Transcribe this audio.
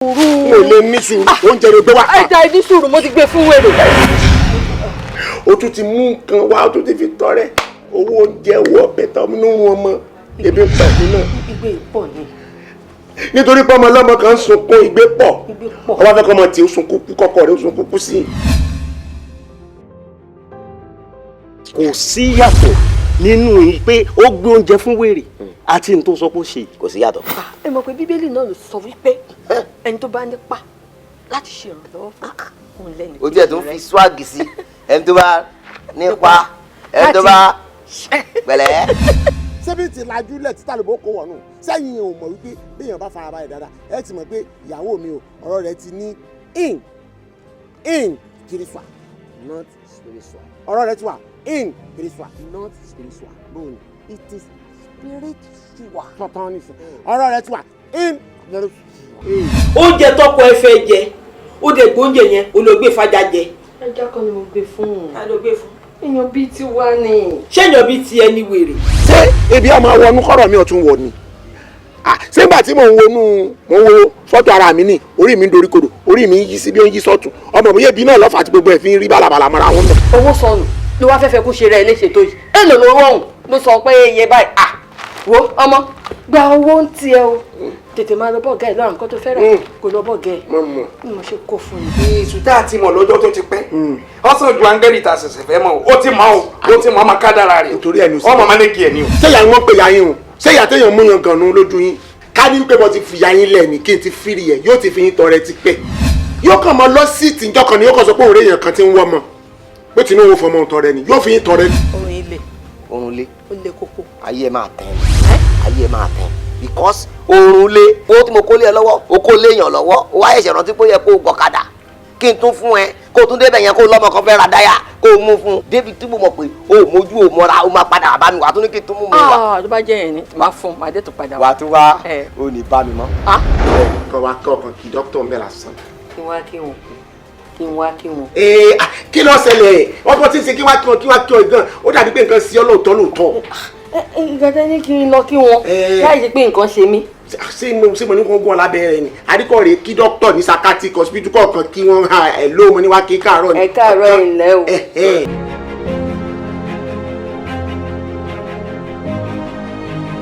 mo lè ní sùúrù oúnjẹ ló gbé wá. ẹja ìdí sùúrù mo ti gbé fún wèrè. o tún ti mú nǹkan wá o tún ti fi tọrẹ owó oúnjẹ owó ọbẹ̀ tán nínú wọn mọ ebi pẹ̀lú náà. ìgbé pọ̀ ni. nítorí pé ọmọ ọlọ́mọ kan ń sunkún ìgbé pọ̀ ọba fẹ́ kọ́ ọmọ tí ó sunkún kú kọ́kọ́ rẹ̀ ó sunkún kú sí. kò sí yàtọ̀ nínú pé ó gbé oúnjẹ fún wèrè àti ní tó sọ pé ó ṣe. kò sí yàtọ̀. ẹ mọ̀ pé bíbélì náà ló sọ wípé ẹni tó bá nípa láti ṣe ìrànlọ́wọ́ fún òun lẹ́nu. ojú ẹ̀ tó ń fi swag sí ẹni tó bá nípa ẹni tó bá pẹ̀lẹ́. sẹ́fìtì lajúlẹ̀ títà lóbo kó wọ̀nù sẹ́yìn ò mọ̀ wípé béèyàn bá fara balẹ̀ dáadáa ẹ ti mọ̀ pé ìyàwó mi ò ọ̀rọ̀ rẹ̀ ti ní in spiritual not spiritual ọ̀rọ̀ rẹ̀ ti wà in spiritual not spiritual bóun it is spiritual tọ̀tàn nìsín ọ̀rọ̀ rẹ̀ ti wà in spiritual. oúnjẹ tọkọ ẹ fẹ́ jẹ ó dé gbóúnjẹ yẹn olóògbé fàjà jẹ. ẹja kan ni mo gbé fún un. ta ló gbé fún. èèyàn bíi ti wá ni. ṣéèyàn bíi ti ẹni wèrè. ṣé ebi ọmọ wọnú kọ́rọ̀ mi ọ̀tún wọ̀ ni ṣé nígbà tí mò ń wo fọ́tò ara mi ní orí mi ń dorí kodò orí mi ń yí sí bí ó ń yí sọ́tún ọmọ mi yé bí náà lọ́fà tí gbogbo ẹ̀ fi ń rí bálabàlà mọ́ra wọn náà. owó sọnù ló wá fẹ́fẹ́ kó ṣe rẹ̀ léṣe tó yìí èlò ló rọrùn ló sọ pé iye báyìí wo ọmọ gba owó ń tiẹ̀ o tètè máa lọ bọ́ọ̀gá ẹ̀ lọ́rùn nǹkan tó fẹ́ rà kó lọ bọ́ọ̀gá ẹ̀ ni mo ṣe kó fún un. ìṣúta àti ìmọ̀ lọ́jọ́ tó ti pẹ́ ọ̀sán ju angẹ́lì ta ṣẹ̀ṣẹ̀ fẹ́ mọ̀ ó ti mọ̀ ó ti mọ̀ ọmọ kádàrà rẹ̀ ọmọ mánékì ẹ̀ ni o. sẹ́yà ń wọ́n pè ya yín o sẹ́yà téèyàn mú yan gànú lójú yín ká ní pé mo ti fi ya yín lẹ̀ ní kí n ti fìrì ẹ̀ yóò ti fi yín tọrẹ ti pẹ́ yóò kàn mọ lọ sí ìtìjọ́ kan ni yóò kàn sọ pé òun èèyàn kan ti ń wọ́ mọ pé Tinubu fọmọ tọrẹ ni yóò fi yín tọrẹ. orin ilé oorun lé ó lé kókó. ayé ẹ máa tẹ̀ ayé ẹ máa tẹ̀ because oorun lé owó tí mo kó lé ẹ lọ́wọ́ o kó léèyàn lọ́wọ́ o wá ẹ̀ṣẹ̀ rántí pé ó yẹ kó o gọ̀kadà kí n tún fún ẹ kó o tún débẹ̀ yẹn kó o lọ́mọ kan fẹ́ ra dáyà kó o mú fún un David tí mo mọ̀ pé o ò mójú o mọ́ra o máa padà bá mi wà tó ní kí n tún mú mi wá. tó bá jẹ́ yẹn ni màá fún un màá dé tó padà wà á tún wá o ní bá mi mọ́. kọ́ wa kọ́ ọkàn kí dókítà ń bẹ̀ lásán. kí wá kí wọn kí n wá kí wọn. kí ló ṣẹlẹ̀ ọdún tí ń ṣe kí wá kí wọn gan ó dàbí pé nǹkan sí ọ lóòótọ́. ìgbàdá ní kí n lọ kí wọn láì ṣe pé nǹkan ṣe mí. ṣé mo ní kó gún ọ lábẹ́rẹ́ ni àdìkọ́ rẹ̀ kí dókítà ní psychiatric hospital kọ̀ọ̀kan kí wọ́n ẹ̀ lóò mo ní wá kí káàárọ̀ ni. ẹ káàárọ̀ ilẹ̀ o.